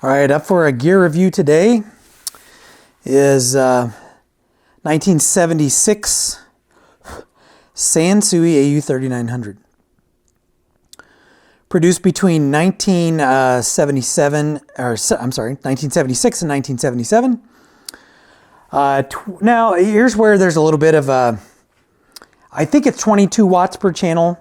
All right, up for a gear review today is 1976 Sansui AU3900. Produced between 1976 and 1977. Now, here's where there's a little bit of a, I think it's 22 watts per channel.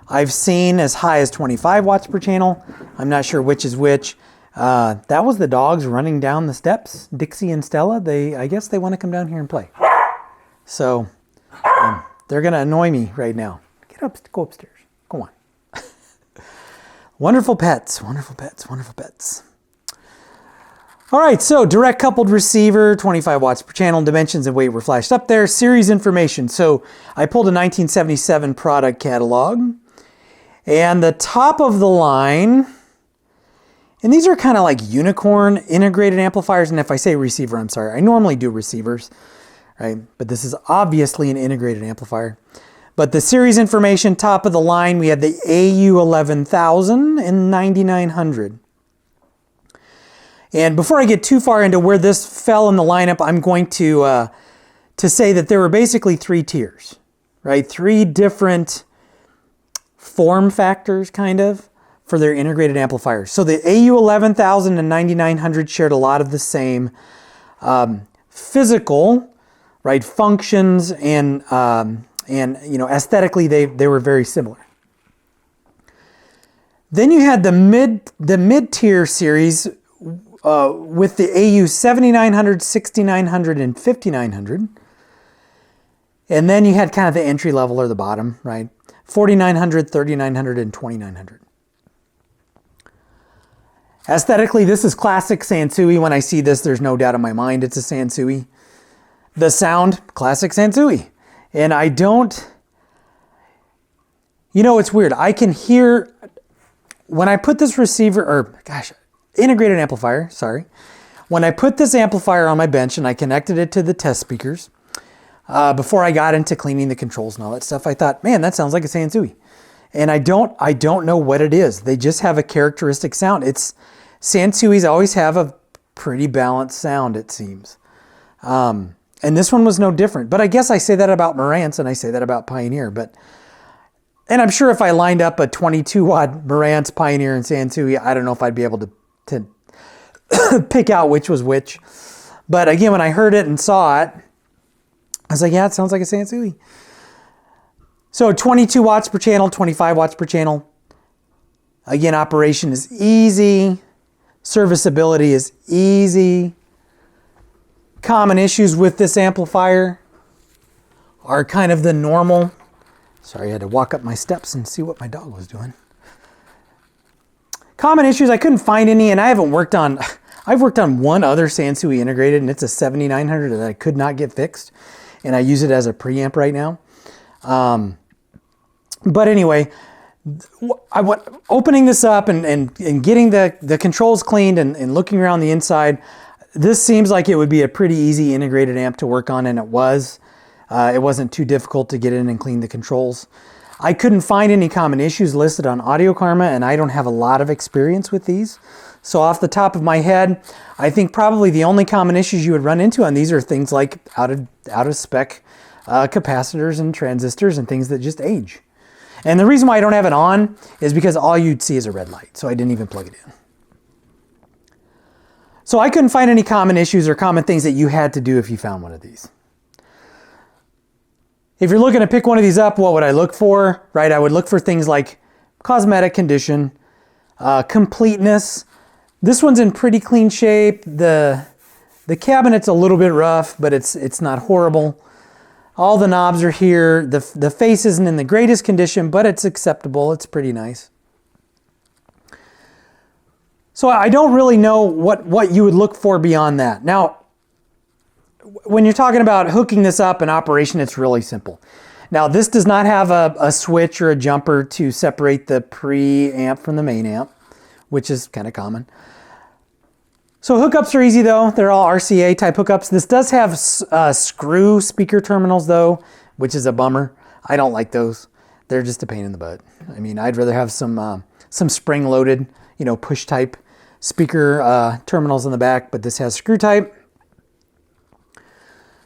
I've seen as high as 25 watts per channel. I'm not sure which is which. That was the dogs running down the steps. Dixie and Stella, I guess they want to come down here and play. So they're going to annoy me right now. Get up, go upstairs. Go on. Wonderful pets, wonderful pets, wonderful pets. All right, so direct coupled receiver, 25 watts per channel, dimensions and weight were flashed up there. Series information. So I pulled a 1977 product catalog. And the top of the line, and these are kind of like unicorn integrated amplifiers. And if I say receiver, I'm sorry. I normally do receivers, right? But this is obviously an integrated amplifier. But the series information, top of the line, we had the AU11000 and 9900. And before I get too far into where this fell in the lineup, I'm going to say that there were basically three tiers, right? Three different form factors, kind of, for their integrated amplifiers. So the AU11000 and 9900 shared a lot of the same physical, right, functions, and you know, aesthetically they were very similar. Then you had the mid-tier series with the AU 7900, 6900, and 5900. And then you had kind of the entry level or the bottom, right? 4900, 3900, and 2900. Aesthetically, this is classic Sansui. When I see this, there's no doubt in my mind it's a Sansui. The sound, classic Sansui. And I don't, you know, it's weird. I can hear, when I put this receiver, or gosh, integrated amplifier, sorry. When I put this amplifier on my bench and I connected it to the test speakers, before I got into cleaning the controls and all that stuff, I thought, man, that sounds like a Sansui. And I don't know what it is. They just have a characteristic sound. Sansuis always have a pretty balanced sound, it seems. And this one was no different. But I guess I say that about Marantz and I say that about Pioneer. And I'm sure if I lined up a 22 watt Marantz, Pioneer, and Sansui, I don't know if I'd be able to pick out which was which. But again, when I heard it and saw it, I was like, yeah, it sounds like a Sansui. So 22 watts per channel, 25 watts per channel. Again, operation is easy. Serviceability is easy. Common issues with this amplifier are kind of the normal. Sorry, I had to walk up my steps and see what my dog was doing. Common issues, I couldn't find any, and I've worked on one other Sansui integrated, and it's a 7900 that I could not get fixed, and I use it as a preamp right now. But anyway, opening this up and getting the controls cleaned and looking around the inside, this seems like it would be a pretty easy integrated amp to work on, and it was. It wasn't too difficult to get in and clean the controls. I couldn't find any common issues listed on Audio Karma, and I don't have a lot of experience with these. So off the top of my head, I think probably the only common issues you would run into on these are things like out of spec capacitors and transistors and things that just age. And the reason why I don't have it on is because all you'd see is a red light, so I didn't even plug it in. So I couldn't find any common issues or common things that you had to do if you found one of these. If you're looking to pick one of these up, what would I look for? Right, I would look for things like cosmetic condition, completeness. This one's in pretty clean shape. The cabinet's a little bit rough, but it's not horrible. All the knobs are here. The face isn't in the greatest condition, but it's acceptable. It's pretty nice. So I don't really know what you would look for beyond that. Now, when you're talking about hooking this up in operation, it's really simple. Now, this does not have a switch or a jumper to separate the preamp from the main amp, which is kind of common. So hookups are easy though. They're all RCA type hookups. This does have screw speaker terminals though, which is a bummer. I don't like those. They're just a pain in the butt. I mean, I'd rather have some spring-loaded, you know, push type speaker terminals in the back, but this has screw type.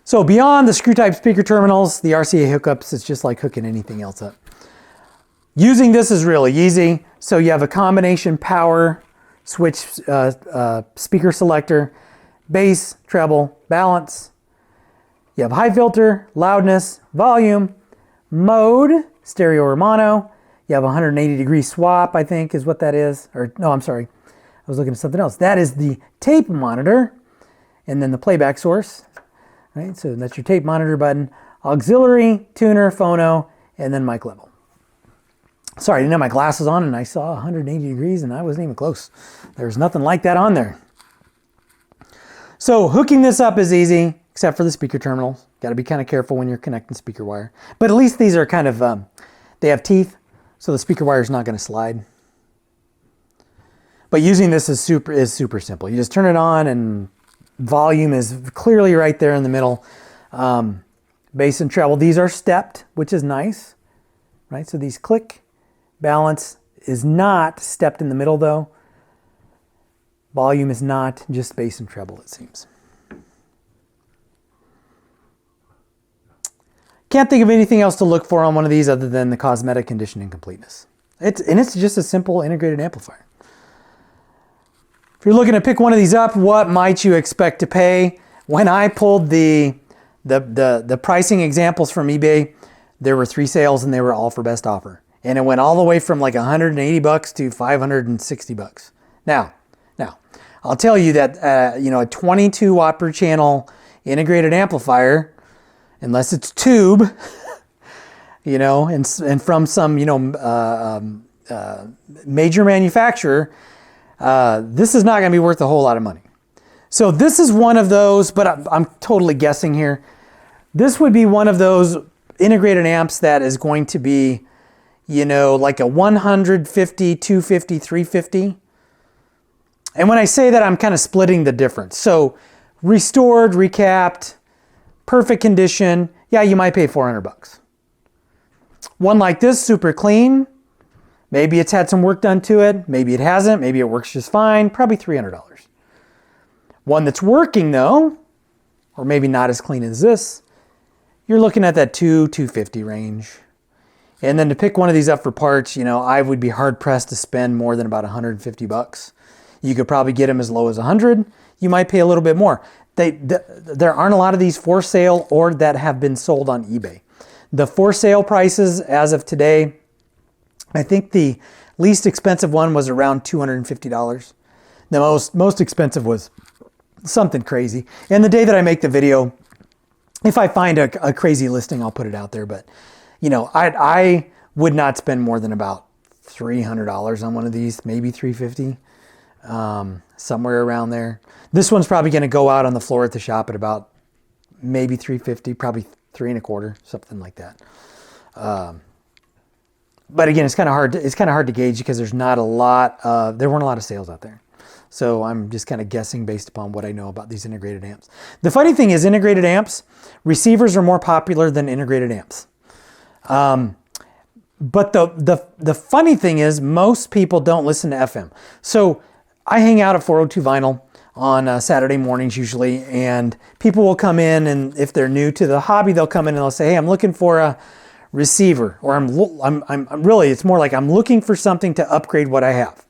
So beyond the screw type speaker terminals, the RCA hookups, it's just like hooking anything else up. Using this is really easy. So you have a combination power switch speaker selector, bass, treble, balance. You have high filter, loudness, volume, mode, stereo or mono. You have 180-degree swap, I think is what that is. Or no, I'm sorry. I was looking at something else. That is the tape monitor and then the playback source. Right? So that's your tape monitor button. Auxiliary, tuner, phono, and then mic level. Sorry, I didn't have my glasses on and I saw 180 degrees and I wasn't even close. There's nothing like that on there. So hooking this up is easy, except for the speaker terminals. Got to be kind of careful when you're connecting speaker wire. But at least these are kind of, they have teeth, so the speaker wire is not going to slide. But using this is super simple. You just turn it on and volume is clearly right there in the middle. Bass and treble, these are stepped, which is nice, right? So these click. Balance is not stepped in the middle though. Volume is not, just bass and treble it seems. Can't think of anything else to look for on one of these other than the cosmetic condition and completeness. It's just a simple integrated amplifier. If you're looking to pick one of these up, what might you expect to pay? When I pulled the pricing examples from eBay, there were 3 sales and they were all for best offer. And it went all the way from like $180 to $560. Now, I'll tell you that a 22 watt per channel integrated amplifier, unless it's tube, and from some major manufacturer, this is not going to be worth a whole lot of money. So this is one of those, but I'm totally guessing here. This would be one of those integrated amps that is going to be like a 150, 250, 350. And when I say that, I'm kind of splitting the difference. So restored, recapped, perfect condition, yeah, you might pay $400. One like this, super clean, maybe it's had some work done to it, maybe it hasn't, maybe it works just fine, probably $300. One that's working though, or maybe not as clean as this, you're looking at that $250 range. And then to pick one of these up for parts, I would be hard pressed to spend more than about $150. You could probably get them as low as $100. You might pay a little bit more. There aren't a lot of these for sale or that have been sold on eBay. The for sale prices as of today, I think the least expensive one was around $250. The most expensive was something crazy. And the day that I make the video, if I find a crazy listing, I'll put it out there. But I would not spend more than about $300 on one of these, maybe $350, somewhere around there. This one's probably going to go out on the floor at the shop at about maybe $350, probably $325, something like that. But again, it's kind of hard to gauge because there weren't a lot of sales out there. So I'm just kind of guessing based upon what I know about these integrated amps. The funny thing is, integrated amps, receivers are more popular than integrated amps. But the funny thing is, most people don't listen to FM. So I hang out at 402 Vinyl on Saturday mornings usually, and people will come in, and if they're new to the hobby, they'll come in and they'll say, "Hey, I'm looking for a receiver," or I'm really, it's more like I'm looking for something to upgrade what I have.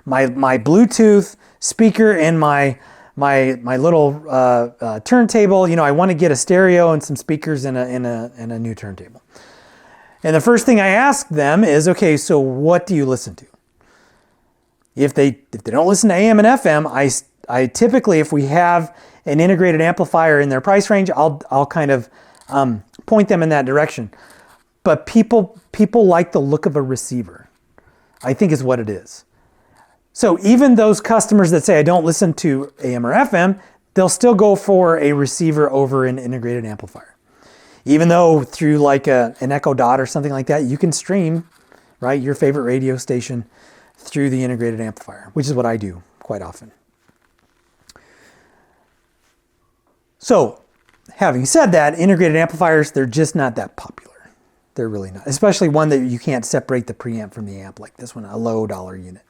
My Bluetooth speaker and my little turntable. I want to get a stereo and some speakers and a new turntable. And the first thing I ask them is, okay, so what do you listen to? If they don't listen to AM and FM, I typically, if we have an integrated amplifier in their price range, I'll kind of point them in that direction. But people like the look of a receiver, I think is what it is. So even those customers that say I don't listen to AM or FM, they'll still go for a receiver over an integrated amplifier. Even though through like an Echo Dot or something like that, you can stream, right, your favorite radio station through the integrated amplifier, which is what I do quite often. So having said that, integrated amplifiers, they're just not that popular. They're really not, especially one that you can't separate the preamp from the amp like this one, a low dollar unit.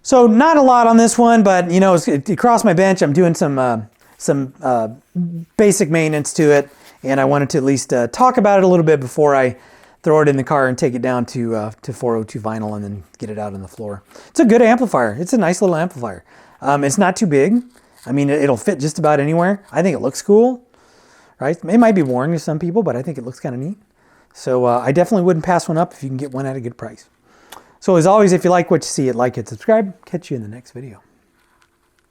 So not a lot on this one, but you know, it crossed my bench. I'm doing some basic maintenance to it, and I wanted to at least talk about it a little bit before I throw it in the car and take it down to 402 vinyl and then get it out on the floor. It's a good amplifier. It's a nice little amplifier. It's not too big. I mean, it'll fit just about anywhere. I think it looks cool, right? It might be boring to some people, but I think it looks kind of neat. So I definitely wouldn't pass one up if you can get one at a good price. So as always, if you like what you see, like it, subscribe. Catch you in the next video.